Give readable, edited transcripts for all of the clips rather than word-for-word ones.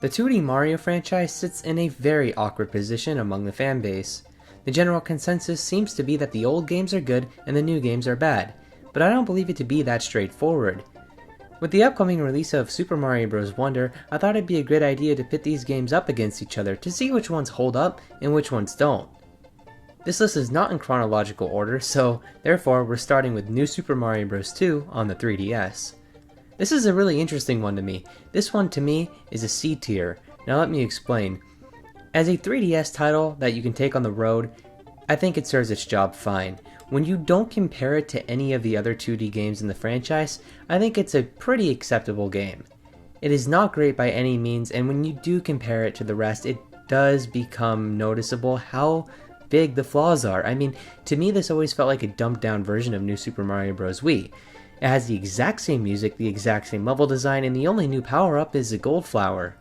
The 2D Mario franchise sits in a very awkward position among the fanbase. The general consensus seems to be that the old games are good and the new games are bad, but I don't believe it to be that straightforward. With the upcoming release of Super Mario Bros. Wonder, I thought it'd be a good idea to pit these games up against each other to see which ones hold up and which ones don't. This list is not in chronological order, so therefore we're starting with New Super Mario Bros. 2 on the 3DS. This is a really interesting one to me. This one to me is a C tier. Now let me explain. As a 3DS title that you can take on the road, I think it serves its job fine. When you don't compare it to any of the other 2D games in the franchise, I think it's a pretty acceptable game. It is not great by any means, and when you do compare it to the rest, it does become noticeable how big the flaws are. I mean, to me this always felt like a dumbed down version of New Super Mario Bros. Wii. It has the exact same music, the exact same level design, and the only new power-up is a gold flower.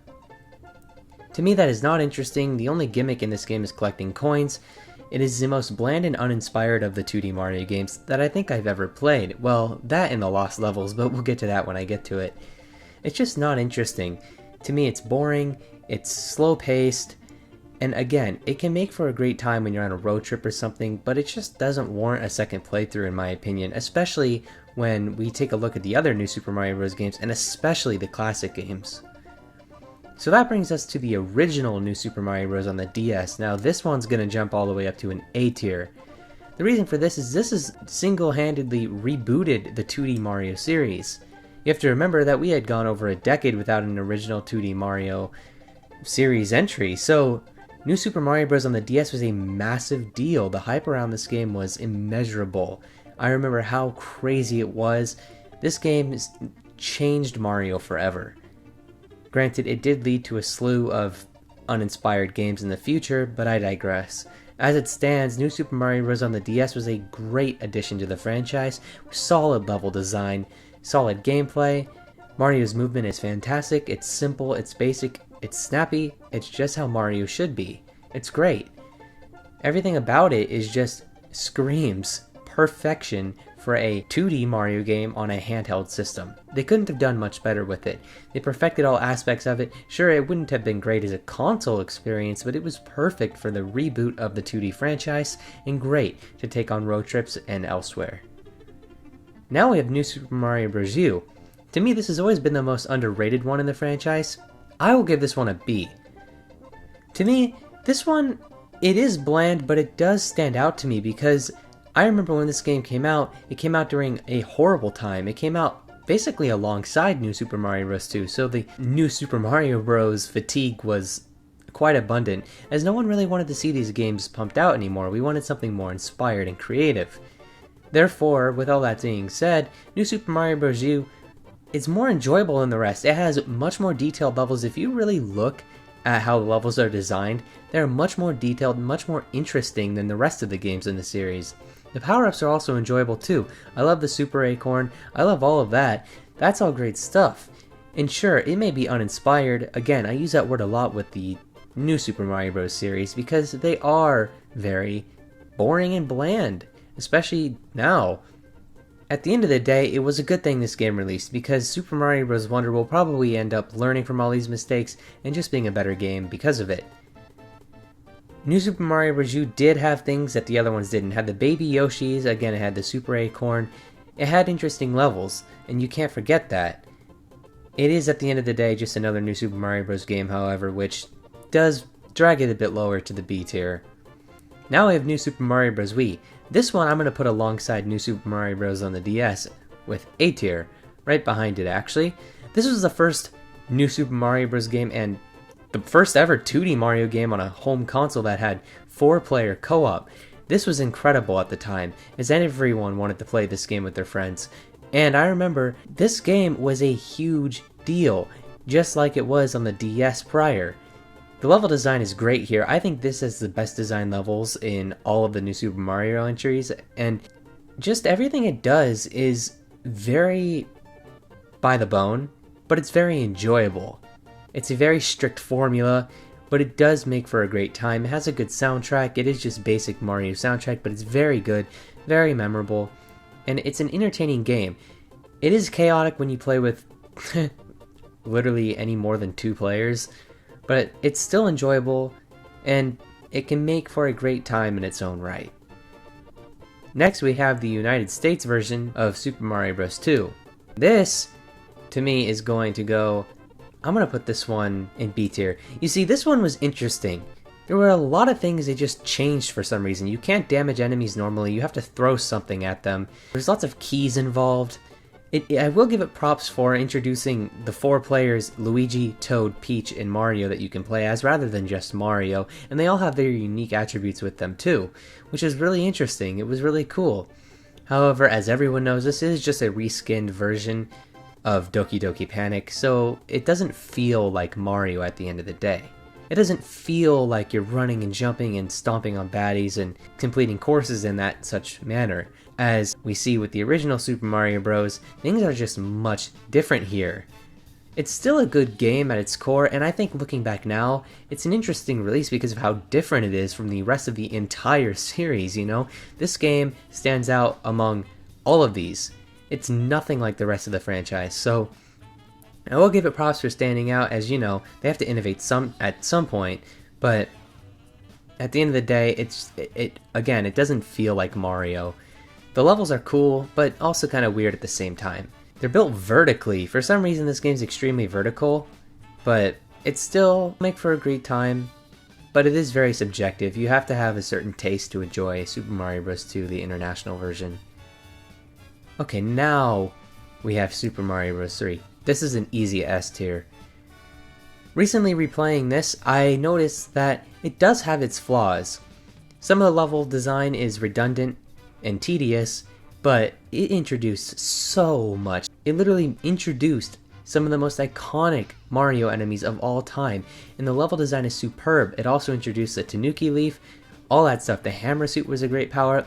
To me that is not interesting. The only gimmick in this game is collecting coins. It is the most bland and uninspired of the 2D Mario games that I think I've ever played. Well, that and the Lost Levels, but we'll get to that when I get to it. It's just not interesting. To me it's boring, it's slow-paced, and again, it can make for a great time when you're on a road trip or something, but it just doesn't warrant a second playthrough in my opinion, especially when we take a look at the other New Super Mario Bros. Games, and especially the classic games. So that brings us to the original New Super Mario Bros. On the DS. Now this one's gonna jump all the way up to an A tier. The reason for this is single-handedly rebooted the 2D Mario series. You have to remember that we had gone over a decade without an original 2D Mario series entry, so New Super Mario Bros. On the DS was a massive deal. The hype around this game was immeasurable. I remember how crazy it was. This game changed Mario forever. Granted, it did lead to a slew of uninspired games in the future, but I digress. As it stands, New Super Mario Bros. On the DS was a great addition to the franchise, with solid level design, solid gameplay. Mario's movement is fantastic, it's simple, it's basic, it's snappy, it's just how Mario should be. It's great. Everything about it is just screams perfection for a 2D Mario game on a handheld system. They couldn't have done much better with it. They perfected all aspects of it. Sure, it wouldn't have been great as a console experience, but it was perfect for the reboot of the 2D franchise, and great to take on road trips and elsewhere. Now we have New Super Mario Bros. U. To me, this has always been the most underrated one in the franchise. I will give this one a B. To me, this one, it is bland, but it does stand out to me because I remember when this game came out, it came out during a horrible time. It came out basically alongside New Super Mario Bros. 2, so the New Super Mario Bros. Fatigue was quite abundant, as no one really wanted to see these games pumped out anymore. We wanted something more inspired and creative. Therefore, with all that being said, New Super Mario Bros. U is more enjoyable than the rest. It has much more detailed levels. If you really look at how the levels are designed, they're much more detailed, much more interesting than the rest of the games in the series. The power-ups are also enjoyable too. I love the Super Acorn, I love all of that. That's all great stuff. And sure, it may be uninspired. Again, I use that word a lot with the new Super Mario Bros. Series because they are very boring and bland, especially now. At the end of the day, it was a good thing this game released because Super Mario Bros. Wonder will probably end up learning from all these mistakes and just being a better game because of it. New Super Mario Bros. U did have things that the other ones didn't. It had the baby Yoshis, again it had the Super Acorn, it had interesting levels, and you can't forget that. It is at the end of the day just another New Super Mario Bros. Game, however, which does drag it a bit lower to the B tier. Now we have New Super Mario Bros. Wii. This one I'm going to put alongside New Super Mario Bros. On the DS with A tier, right behind it actually. This was the first New Super Mario Bros. Game and the first ever 2D Mario game on a home console that had 4-player co-op. This was incredible at the time, as everyone wanted to play this game with their friends. And I remember, this game was a huge deal, just like it was on the DS prior. The level design is great here. I think this is the best design levels in all of the New Super Mario entries, and just everything it does is very by the bone, but it's very enjoyable. It's a very strict formula, but it does make for a great time. It has a good soundtrack. It is just basic Mario soundtrack, but it's very good, very memorable, and it's an entertaining game. It is chaotic when you play with literally any more than 2 players, but it's still enjoyable and it can make for a great time in its own right. Next, we have the United States version of Super Mario Bros. 2. This, to me, is going to go... I'm going to put this one in B tier. You see, this one was interesting. There were a lot of things that just changed for some reason. You can't damage enemies normally, you have to throw something at them. There's lots of keys involved. I will give it props for introducing the 4 players, Luigi, Toad, Peach, and Mario that you can play as rather than just Mario, and they all have their unique attributes with them too, which is really interesting. It was really cool. However, as everyone knows, this is just a reskinned version of Doki Doki Panic, so it doesn't feel like Mario at the end of the day. It doesn't feel like you're running and jumping and stomping on baddies and completing courses in that such manner. As we see with the original Super Mario Bros., things are just much different here. It's still a good game at its core, and I think looking back now, it's an interesting release because of how different it is from the rest of the entire series, you know? This game stands out among all of these. It's nothing like the rest of the franchise, so I will give it props for standing out. As you know, they have to innovate at some point, but at the end of the day, it doesn't feel like Mario. The levels are cool, but also kind of weird at the same time. They're built vertically. For some reason, this game's extremely vertical, but it still make for a great time. But it is very subjective. You have to have a certain taste to enjoy Super Mario Bros. 2, the international version. Okay, now we have Super Mario Bros. 3. This is an easy S tier. Recently replaying this, I noticed that it does have its flaws. Some of the level design is redundant and tedious, but it introduced so much. It literally introduced some of the most iconic Mario enemies of all time, and the level design is superb. It also introduced the Tanuki Leaf, all that stuff. The hammer suit was a great power-up.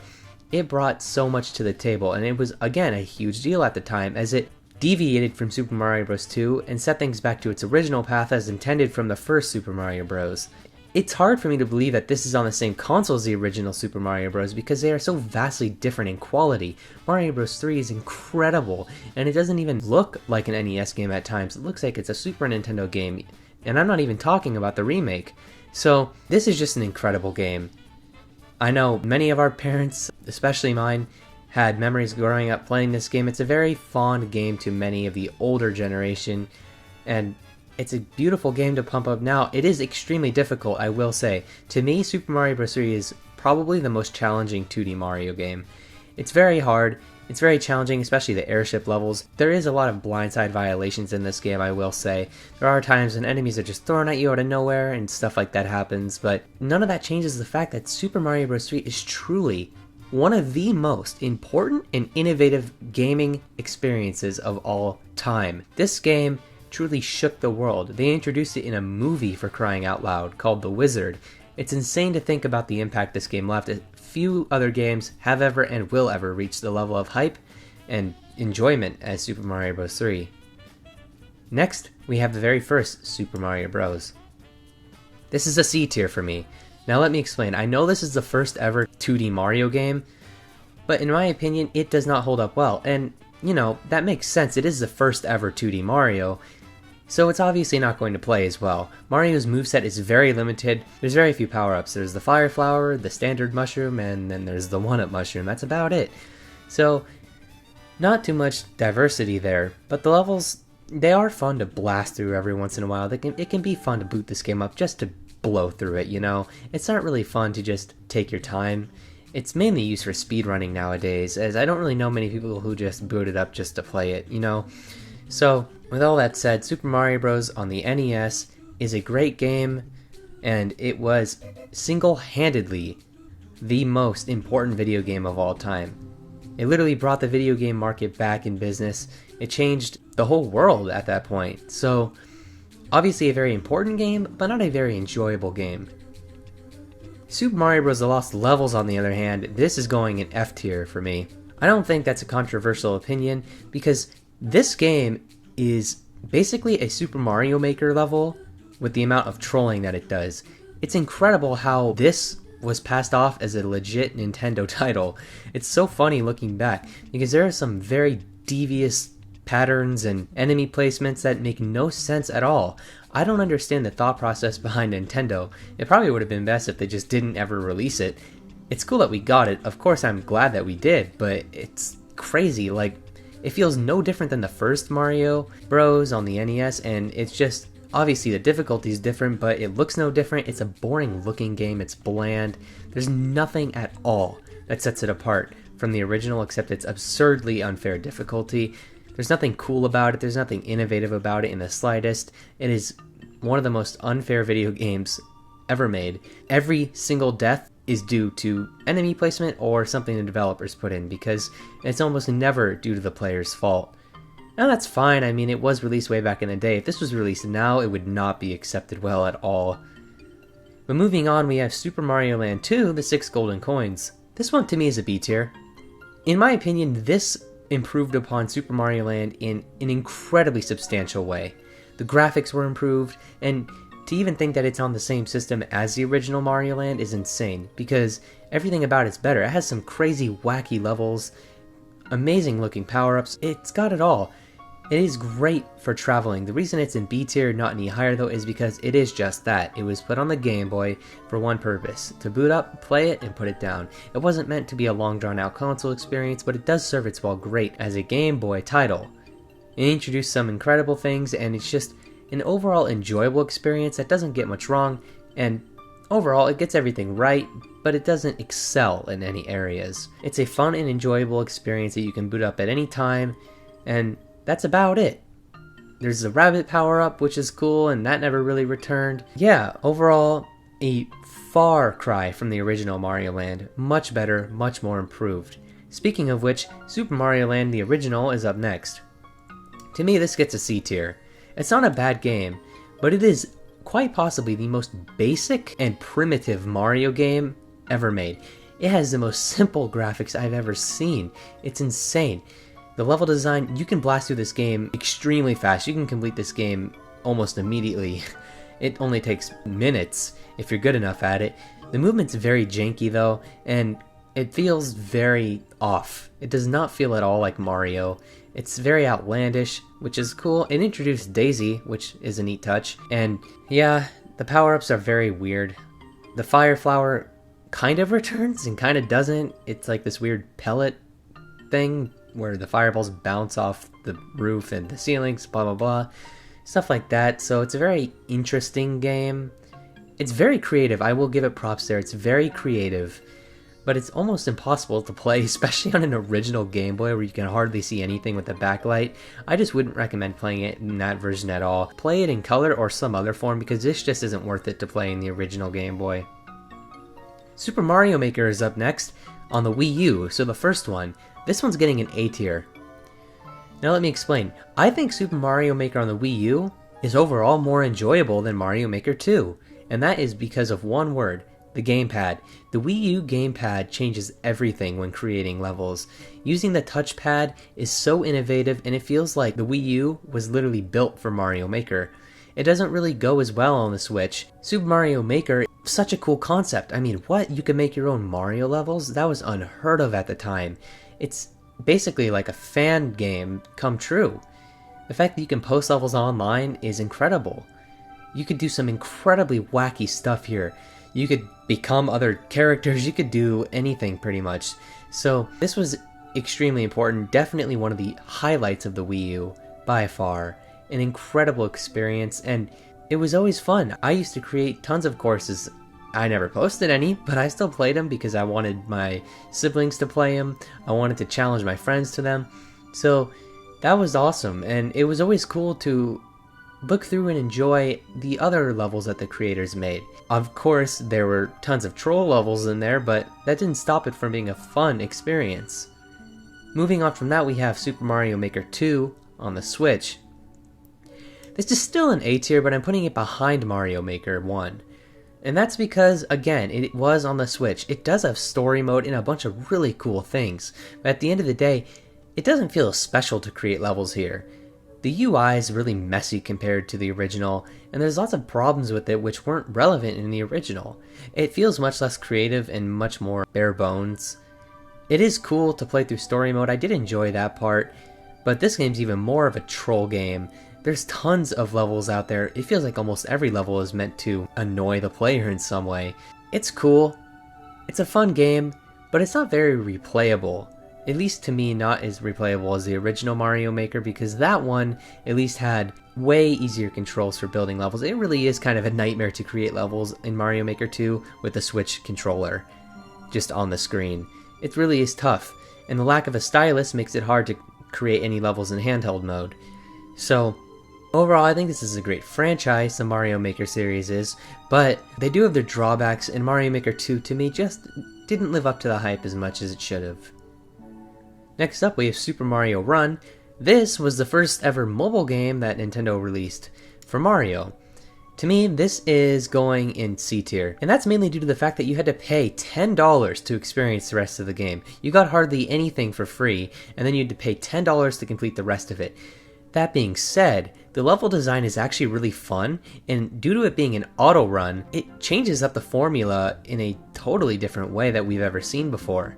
It brought so much to the table, and it was, again, a huge deal at the time, as it deviated from Super Mario Bros. 2 and set things back to its original path as intended from the first Super Mario Bros. It's hard for me to believe that this is on the same console as the original Super Mario Bros. Because they are so vastly different in quality. Mario Bros. 3 is incredible, and it doesn't even look like an NES game at times. It looks like it's a Super Nintendo game, and I'm not even talking about the remake. So this is just an incredible game. I know many of our parents, especially mine, had memories growing up playing this game. It's a very fond game to many of the older generation, and it's a beautiful game to pump up now. It is extremely difficult, I will say. To me, Super Mario Bros. 3 is probably the most challenging 2D Mario game. It's very hard, it's very challenging, especially the airship levels. There is a lot of blindside violations in this game, I will say. There are times when enemies are just thrown at you out of nowhere and stuff like that happens, but none of that changes the fact that Super Mario Bros. 3 is truly one of the most important and innovative gaming experiences of all time. This game truly shook the world. They introduced it in a movie, for crying out loud, called The Wizard. It's insane to think about the impact this game left. Few other games have ever and will ever reach the level of hype and enjoyment as Super Mario Bros. 3. Next, we have the very first Super Mario Bros. This is a C tier for me. Now let me explain. I know this is the first ever 2D Mario game, but in my opinion, it does not hold up well. And, you know, that makes sense. It is the first ever 2D Mario, so it's obviously not going to play as well. Mario's moveset is very limited. There's very few power-ups. There's the Fire Flower, the Standard Mushroom, and then there's the 1-Up Mushroom. That's about it. So, not too much diversity there, but the levels, they are fun to blast through every once in a while. It can be fun to boot this game up just to blow through it, you know? It's not really fun to just take your time. It's mainly used for speedrunning nowadays, as I don't really know many people who just boot it up just to play it, you know? So, with all that said, Super Mario Bros. On the NES is a great game, and it was single-handedly the most important video game of all time. It literally brought the video game market back in business. It changed the whole world at that point. So, obviously a very important game, but not a very enjoyable game. Super Mario Bros. The Lost Levels, on the other hand, this is going in F tier for me. I don't think that's a controversial opinion, because this game is basically a Super Mario Maker level with the amount of trolling that it does. It's incredible how this was passed off as a legit Nintendo title. It's so funny looking back, because there are some very devious patterns and enemy placements that make no sense at all. I don't understand the thought process behind Nintendo. It probably would have been best if they just didn't ever release it. It's cool that we got it, of course I'm glad that we did, but it's crazy, like, it feels no different than the first Mario Bros. On the NES, and it's just, obviously the difficulty is different, but it looks no different. It's a boring looking game, it's bland. There's nothing at all that sets it apart from the original except its absurdly unfair difficulty. There's nothing cool about it, there's nothing innovative about it in the slightest. It is one of the most unfair video games ever made. Every single death is due to enemy placement or something the developers put in, because it's almost never due to the player's fault. Now that's fine, I mean it was released way back in the day. If this was released now, it would not be accepted well at all. But moving on, we have Super Mario Land 2, the 6 golden coins. This one to me is a B tier. In my opinion, this improved upon Super Mario Land in an incredibly substantial way. The graphics were improved, and to even think that it's on the same system as the original Mario Land is insane, because everything about it's better. It has some crazy, wacky levels, amazing looking power-ups, it's got it all. It is great for traveling. The reason it's in B tier, not any higher though, is because it is just that. It was put on the Game Boy for one purpose: to boot up, play it, and put it down. It wasn't meant to be a long drawn out console experience, but it does serve its well great as a Game Boy title. It introduced some incredible things, and it's just an overall enjoyable experience that doesn't get much wrong, and overall it gets everything right, but it doesn't excel in any areas. It's a fun and enjoyable experience that you can boot up at any time, and that's about it. There's a rabbit power-up, which is cool, and that never really returned. Yeah, overall, a far cry from the original Mario Land. Much better, much more improved. Speaking of which, Super Mario Land the original is up next. To me, this gets a C tier. It's not a bad game, but it is quite possibly the most basic and primitive Mario game ever made. It has the most simple graphics I've ever seen. It's insane. The level design, you can blast through this game extremely fast. You can complete this game almost immediately. It only takes minutes if you're good enough at it. The movement's very janky though, and it feels very off. It does not feel at all like Mario. It's very outlandish, which is cool. It introduced Daisy, which is a neat touch. And yeah, the power-ups are very weird. The Fire Flower kind of returns and kind of doesn't. It's like this weird pellet thing where the fireballs bounce off the roof and the ceilings, blah blah blah. Stuff like that. So it's a very interesting game. It's very creative. I will give it props there. It's very creative. But it's almost impossible to play, especially on an original Game Boy where you can hardly see anything with the backlight. I just wouldn't recommend playing it in that version at all. Play it in color or some other form, because this just isn't worth it to play in the original Game Boy. Super Mario Maker is up next on the Wii U, so the first one. This one's getting an A tier. Now let me explain. I think Super Mario Maker on the Wii U is overall more enjoyable than Mario Maker 2, and that is because of one word: the gamepad. The Wii U gamepad changes everything when creating levels. Using the touchpad is so innovative, and it feels like the Wii U was literally built for Mario Maker. It doesn't really go as well on the Switch. Super Mario Maker, such a cool concept. I mean, what? You can make your own Mario levels? That was unheard of at the time. It's basically like a fan game come true. The fact that you can post levels online is incredible. You could do some incredibly wacky stuff here. You could become other characters, you could do anything pretty much. So this was extremely important, definitely one of the highlights of the Wii U by far. An incredible experience, and it was always fun. I used to create tons of courses. I never posted any, but I still played them because I wanted my siblings to play them. I wanted to challenge my friends to them. So that was awesome, and it was always cool to look through and enjoy the other levels that the creators made. Of course, there were tons of troll levels in there, but that didn't stop it from being a fun experience. Moving on from that, we have Super Mario Maker 2 on the Switch. This is still an A tier, but I'm putting it behind Mario Maker 1. And that's because, again, it was on the Switch. It does have story mode and a bunch of really cool things, but at the end of the day, it doesn't feel special to create levels here. The UI is really messy compared to the original, and there's lots of problems with it which weren't relevant in the original. It feels much less creative and much more bare bones. It is cool to play through story mode, I did enjoy that part, but this game's even more of a troll game. There's tons of levels out there. It feels like almost every level is meant to annoy the player in some way. It's cool. It's a fun game, but it's not very replayable. At least to me, not as replayable as the original Mario Maker, because that one at least had way easier controls for building levels. It really is kind of a nightmare to create levels in Mario Maker 2 with the Switch controller just on the screen. It really is tough, and the lack of a stylus makes it hard to create any levels in handheld mode. So overall, I think this is a great franchise, the Mario Maker series is, but they do have their drawbacks, and Mario Maker 2 to me just didn't live up to the hype as much as it should have. Next up, we have Super Mario Run. This was the first ever mobile game that Nintendo released for Mario. To me, this is going in C tier, and that's mainly due to the fact that you had to pay $10 to experience the rest of the game. You got hardly anything for free, and then you had to pay $10 to complete the rest of it. That being said, the level design is actually really fun, and due to it being an auto run, it changes up the formula in a totally different way that we've ever seen before.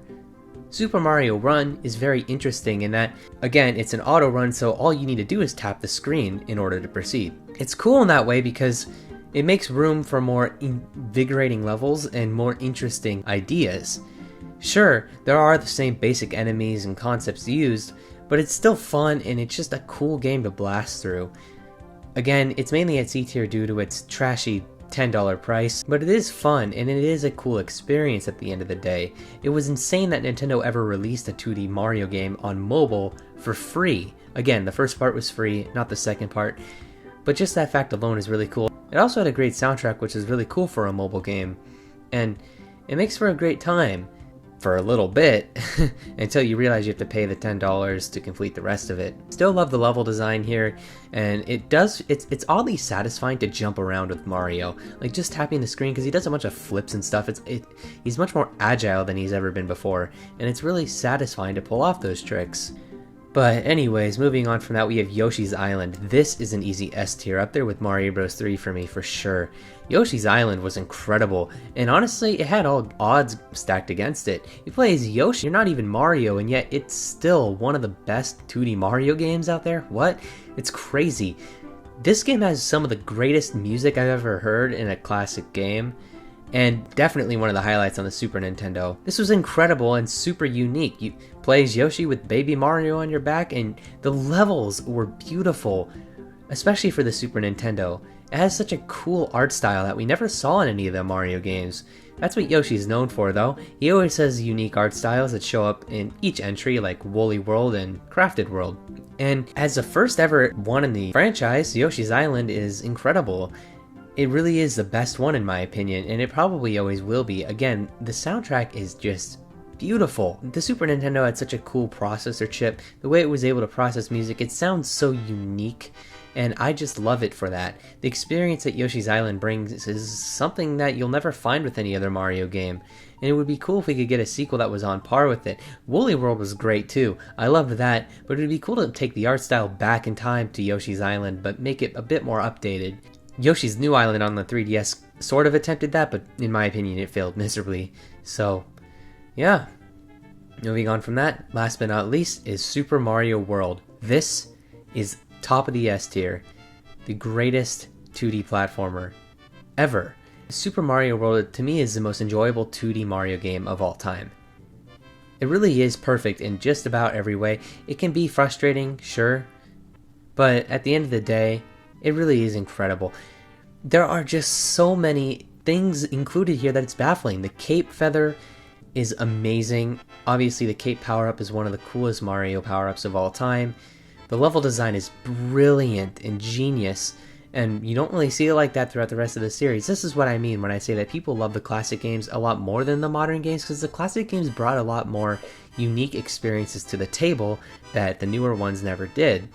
Super Mario Run is very interesting in that, again, it's an auto run, so all you need to do is tap the screen in order to proceed. It's cool in that way because it makes room for more invigorating levels and more interesting ideas. Sure, there are the same basic enemies and concepts used, but it's still fun and it's just a cool game to blast through. Again, it's mainly at C tier due to its trashy $10 price, but it is fun and it is a cool experience at the end of the day. It was insane that Nintendo ever released a 2D Mario game on mobile for free. Again, the first part was free, not the second part, but just that fact alone is really cool. It also had a great soundtrack, which is really cool for a mobile game, and it makes for a great time for a little bit until you realize you have to pay the $10 to complete the rest of it. Still love the level design here, and it's oddly satisfying to jump around with Mario, like just tapping the screen, because he does a bunch of flips and stuff. He's much more agile than he's ever been before, and it's really satisfying to pull off those tricks. But anyways, moving on from that, we have Yoshi's Island. This is an easy S tier, up there with Mario Bros. 3 for me for sure. Yoshi's Island was incredible, and honestly, it had all odds stacked against it. You play as Yoshi, you're not even Mario, and yet it's still one of the best 2D Mario games out there? What? It's crazy. This game has some of the greatest music I've ever heard in a classic game, and definitely one of the highlights on the Super Nintendo. This was incredible and super unique. You play as Yoshi with baby Mario on your back, and the levels were beautiful, especially for the Super Nintendo. It has such a cool art style that we never saw in any of the Mario games. That's what Yoshi's known for though. He always has unique art styles that show up in each entry, like Woolly World and Crafted World. And as the first ever one in the franchise, Yoshi's Island is incredible. It really is the best one in my opinion, and it probably always will be. Again, the soundtrack is just beautiful. The Super Nintendo had such a cool processor chip. The way it was able to process music, it sounds so unique, and I just love it for that. The experience that Yoshi's Island brings is something that you'll never find with any other Mario game, and it would be cool if we could get a sequel that was on par with it. Woolly World was great too. I loved that, but it would be cool to take the art style back in time to Yoshi's Island, but make it a bit more updated. Yoshi's New Island on the 3DS sort of attempted that, but in my opinion it failed miserably. So, yeah. Moving on from that, last but not least, is Super Mario World. This is top of the S tier. The greatest 2D platformer ever. Super Mario World, to me, is the most enjoyable 2D Mario game of all time. It really is perfect in just about every way. It can be frustrating, sure, but at the end of the day, it really is incredible. There are just so many things included here that it's baffling. The cape feather is amazing. Obviously, the cape power-up is one of the coolest Mario power-ups of all time. The level design is brilliant and genius, and you don't really see it like that throughout the rest of the series. This is what I mean when I say that people love the classic games a lot more than the modern games, because the classic games brought a lot more unique experiences to the table that the newer ones never did.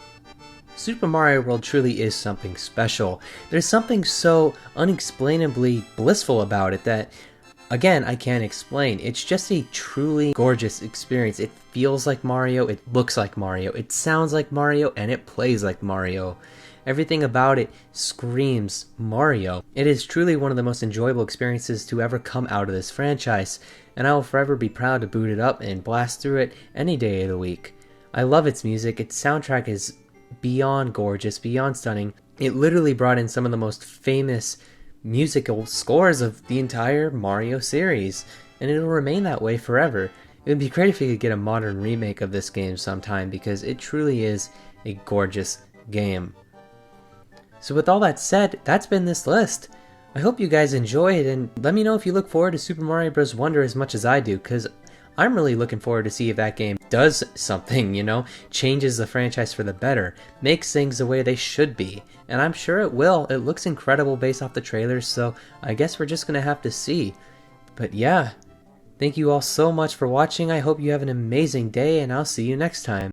Super Mario World truly is something special. There's something so unexplainably blissful about it that, again, I can't explain. It's just a truly gorgeous experience. It feels like Mario, it looks like Mario, it sounds like Mario, and it plays like Mario. Everything about it screams Mario. It is truly one of the most enjoyable experiences to ever come out of this franchise, and I will forever be proud to boot it up and blast through it any day of the week. I love its music. Its soundtrack is beyond gorgeous, beyond stunning. It literally brought in some of the most famous musical scores of the entire Mario series, and it'll remain that way forever. It would be great if we could get a modern remake of this game sometime, because it truly is a gorgeous game. So with all that said, that's been this list. I hope you guys enjoyed, and let me know if you look forward to Super Mario Bros. Wonder as much as I do, because I'm really looking forward to see if that game does something, changes the franchise for the better, makes things the way they should be, and I'm sure it will. It looks incredible based off the trailers, so I guess we're just gonna have to see. But yeah, thank you all so much for watching. I hope you have an amazing day, and I'll see you next time.